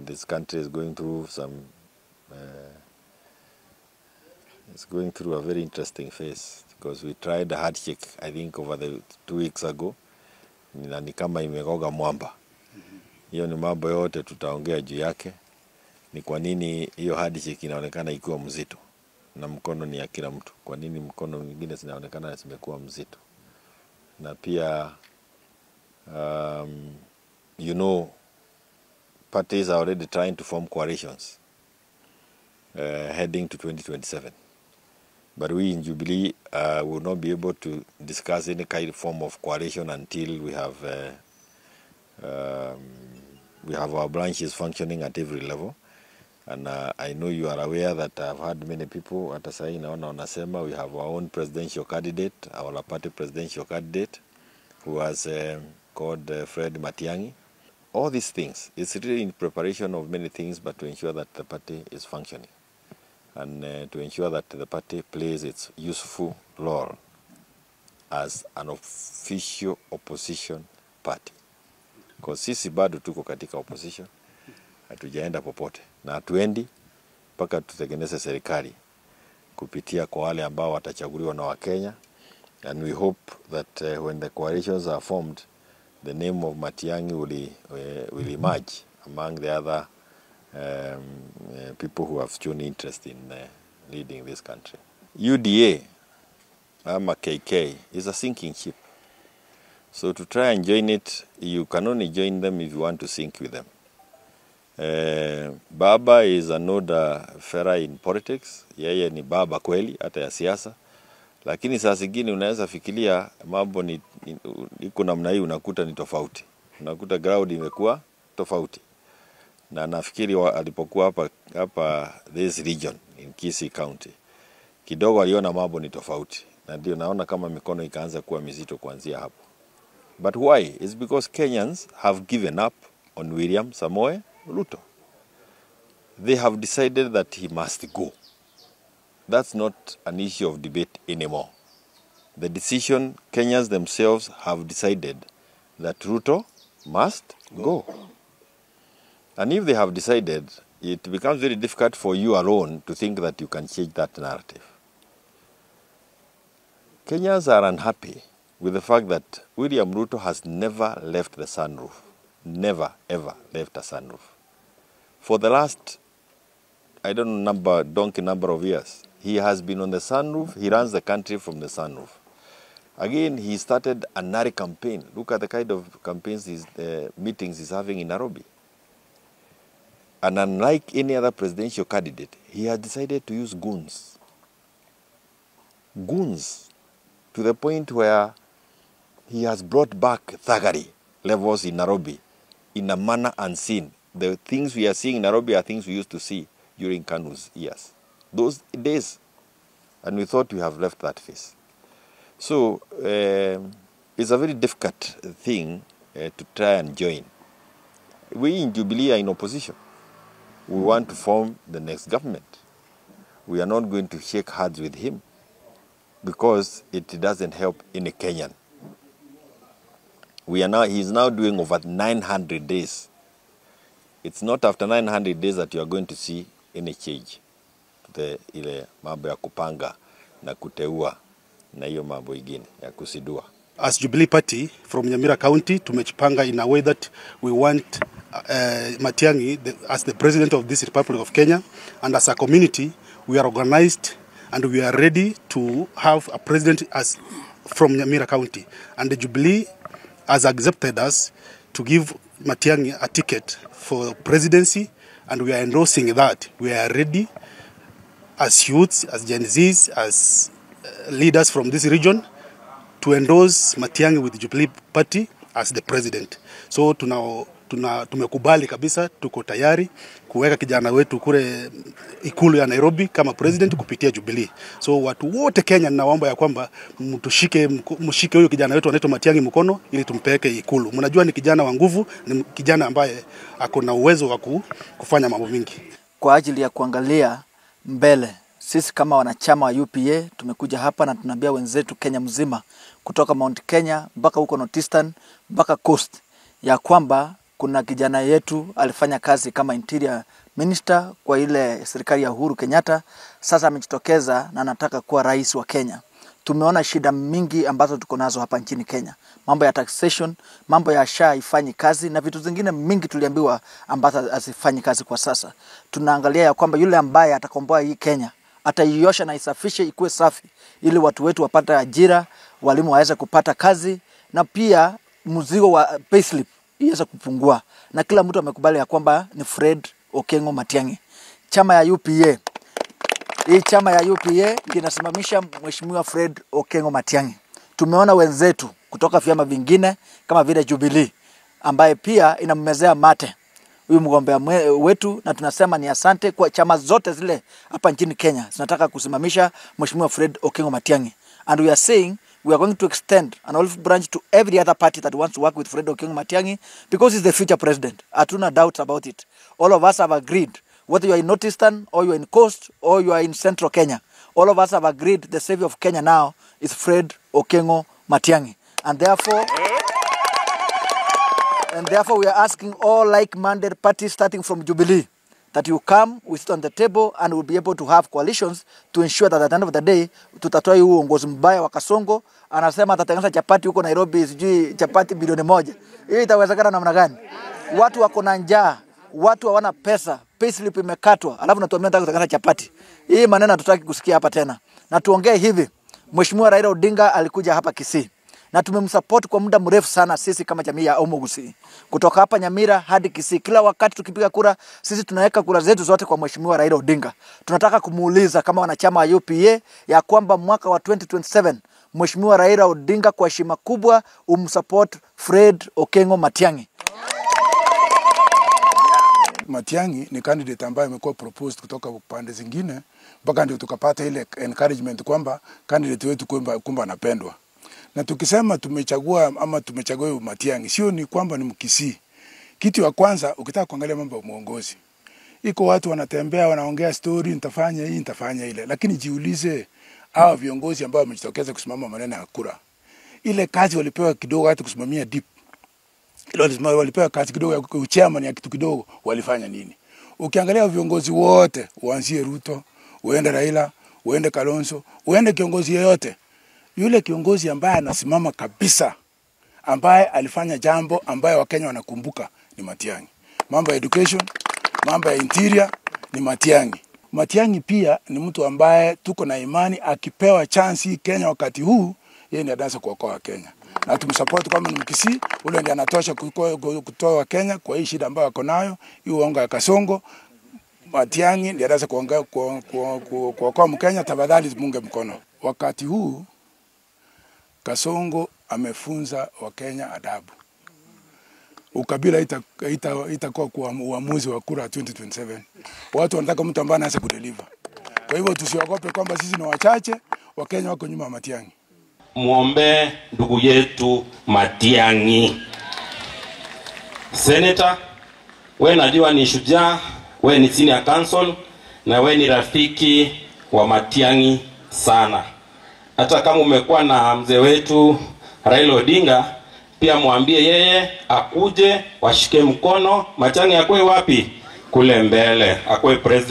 this country is going through it's going through a very interesting phase, because we tried a handshake, I think, over the 2 weeks ago, na ni kama imegoga mwamba. Hiyo ni mambo yote tutaongea juu yake. Ni kwa nini hiyo handshake inaonekana ikiwa mzito, na mkono ni ya kila mtu? Kwa nini mkono mwingine zinaonekana zimekuwa mzito? Na pia you know, parties are already trying to form coalitions heading to 2027. But we in Jubilee will not be able to discuss any kind of form of coalition until we have our branches functioning at every level. And I know you are aware that I've had many people at Asai naona wanasema we have our own presidential candidate, our party presidential candidate, who was called Fred Matiang'i. All these things, it's really in preparation of many things, but to ensure that the party is functioning, and to ensure that the party plays its useful role as an official opposition party. Because sisi bado tuko katika opposition, hatujaenda popote, na hatuendi mpaka tutengeneze serikali kupitia kwa wale ambao watachaguliwa na Wakenya. And we hope that when the coalitions are formed, the name of Matiang'i will emerge among the other people who have shown interest in leading this country. UDA, ama KK, is a sinking ship. So to try and join it, you can only join them if you want to sink with them. Baba is an older fella in politics. Yeye ni baba kweli hata ya siasa. Lakini saa zingine unaweza fikiria mambo ni iko namna hii, unakuta ni tofauti. Unakuta ground imekuwa tofauti. Na nafikiri alipokuwa hapa this region in Kisii County, kidogo aliona mambo ni tofauti. Na ndio naona kama mikono ikaanza kuwa mizito kuanzia hapo. But why? It's because Kenyans have given up on William Samoei Ruto. They have decided that he must go. That's not an issue of debate anymore. The decision, Kenyans themselves have decided that Ruto must go. And if they have decided, it becomes very difficult for you alone to think that you can change that narrative. Kenyans are unhappy with the fact that William Ruto has never left the sunroof. Never, ever left a sunroof. For the last, I don't know, donkey number of years, he has been on the sunroof. He runs the country from the sunroof. Again, he started a Nari campaign. Look at the kind of campaigns, meetings he's having in Nairobi. And unlike any other presidential candidate, he has decided to use goons. Goons, to the point where he has brought back thuggery levels in Nairobi in a manner unseen. The things we are seeing in Nairobi are things we used to see during Kanu's years. Those days. And we thought we have left that phase. So it's a very difficult thing to try and join. We in Jubilee are in opposition. We want to form the next government. We are not going to shake hands with him because it doesn't help any Kenyan. He's now doing over 900 days. It's not after 900 days that you are going to see any change. Ile mambo ya kupanga na kuteua na hiyo mambo ingine ya kusidua. As Jubilee Party from Nyamira County, tumejipanga in a way that we want Matiang'i as the president of this Republic of Kenya, and as a community we are organized and we are ready to have a president as from Nyamira County, and the Jubilee has accepted us to give Matiang'i a ticket for presidency, and we are endorsing that. We are ready as youths, as Gen Zs, as leaders from this region to endorse Matiang'i with the Jubilee Party as the president. So tumekubali kabisa, tuko tayari kuweka kijana wetu kule ikulu ya Nairobi kama president kupitia Jubilee. So watu wote Kenya ninawaomba ya kwamba mshike huyo kijana wetu anaitwa Matiang'i mkono ili tumpeleke ikulu. Mnajua ni kijana wa nguvu, ni kijana ambaye ako na uwezo wa kufanya mambo mingi. Kwa ajili ya kuangalia mbele, sisi kama wanachama wa UPA tumekuja hapa na tunaambia wenzetu Kenya mzima kutoka Mount Kenya mpaka huko North Eastern mpaka Coast ya kwamba Kuna kijana yetu alifanya kazi kama interior minister kwa ile serikali ya Uhuru Kenyatta, sasa amejitokeza na anataka kuwa rais wa Kenya. Tumeona shida mingi ambazo tuko nazo hapa nchini Kenya. Mambo ya taxation, mambo ya SHA ifanyi kazi na vitu zingine mingi tuliambiwa ambazo hazifanyi kazi kwa sasa. Tunaangalia ya kwamba yule ambaye atakomboa hii Kenya ataiosha na isafishe ikuwe safi ili watu wetu wapate ajira, walimu waweze kupata kazi na pia mzigo wa payslip iweze kupungua. Na kila mtu amekubali ya kwamba ni Fred Okengo Matiang'i. Chama ya UPA. Hii chama ya UPA inasimamisha Mheshimiwa Fred Okengo Matiang'i. Tumeona wenzetu kutoka vyama vingine kama vile Jubilee ambaye pia inammezea mate huyu mgombea wetu, na tunasema ni asante kwa chama zote zile hapa nchini Kenya zinataka kusimamisha Mheshimiwa Fred Okengo Matiang'i. And we are saying we are going to extend an olive branch to every other party that wants to work with Fred Okengo Matiang'i because he's the future president. Hatuna doubt about it. All of us have agreed, whether you are in Northeastern or you are in Coast or you are in Central Kenya, all of us have agreed the savior of Kenya now is Fred Okengo Matiang'i. And therefore we are asking all like-minded parties starting from Jubilee that you come, we sit on the table and we'll be able to have coalitions to ensure that at the end of the day tutatoa huu uongozi mbaya wa Kasongo. Anasema atatengeneza chapati huko Nairobi, sijui chapati bilioni 1. Hii itawezekana namna gani? Watu wako na njaa, watu hawana pesa, payslip imekatwa, alafu natuambia nataka kutengeneza chapati. Hii maneno hatutaki kusikia hapa tena. Na tuongee hivi, Mheshimiwa Raila Odinga alikuja hapa Kisii na tumemsupport kwa muda mrefu sana sisi kama jamii ya Omugusi. Kutoka hapa Nyamira hadi Kisii, kila wakati tukipiga kura, sisi tunaweka kura zetu zote kwa Mheshimiwa Raila Odinga. Tunataka kumuuliza kama wanachama wa UPA ya kwamba mwaka wa 2027 Mheshimiwa Raila Odinga kwa heshima kubwa umsupport Fred Okengo Matiang'i. Matiang'i ni candidate ambaye amekuwa proposed kutoka upande zingine mpaka ndio tukapata ile encouragement kwamba candidate wetu kumba anapendwa. Na tukisema tumechagua Matiang'i, sio ni kwamba ni Mkisii. Kitu ya kwanza ukitaka kuangalia mambo ya uongozi, iko watu wanatembea wanaongea story, nitafanya hii nitafanya ile, lakini jiulize hawa viongozi ambao wamejitokeza kusimama maneno ya kura, ile kazi walipewa kidogo hata kusimamia deep, ile walipewa kazi kidogo ya chairman ya kitu kidogo, walifanya nini? Ukiangalia viongozi wote, uanzie Ruto, uende Raila, uende Kalonzo, uende kiongozi yeyote, yule kiongozi ambaye anasimama kabisa, ambaye alifanya jambo ambaye Wakenya wanakumbuka ni Matiang'i. Mambo ya education, mambo ya interior ni Matiang'i. Matiang'i pia ni mtu ambaye tuko na imani akipewa chance Kenya wakati huu, yeye ndiye anaweza kuokoa Kenya. Na tumsupport kama ni Mkisii, ule ndiye anatosha kutoa Kenya kwa hii shida ambayo wako nayo, hiyo anga ya Kasongo. Matiang'i ndiye anaweza kuokoa Mkenya, tafadhali munge mkono. Wakati huu Kasongo amefunza Wakenya adabu. Ukabila itakuwa kwa uamuzi wa kura 2027. Watu wanataka mtu ambaye anaweza kudeliver. Kwa hivyo tusiogope kwamba sisi ni wachache, Wakenya wako nyuma ya Matiang'i. Muombe ndugu yetu Matiang'i. Senator, wewe najua ni shujaa, wewe ni senior counsel na wewe ni rafiki wa Matiang'i sana. Hata kama umekuwa na mzee wetu Raila Odinga, pia mwambie yeye akuje washike mkono Matiang'i akue wapi? Kule mbele, akue president.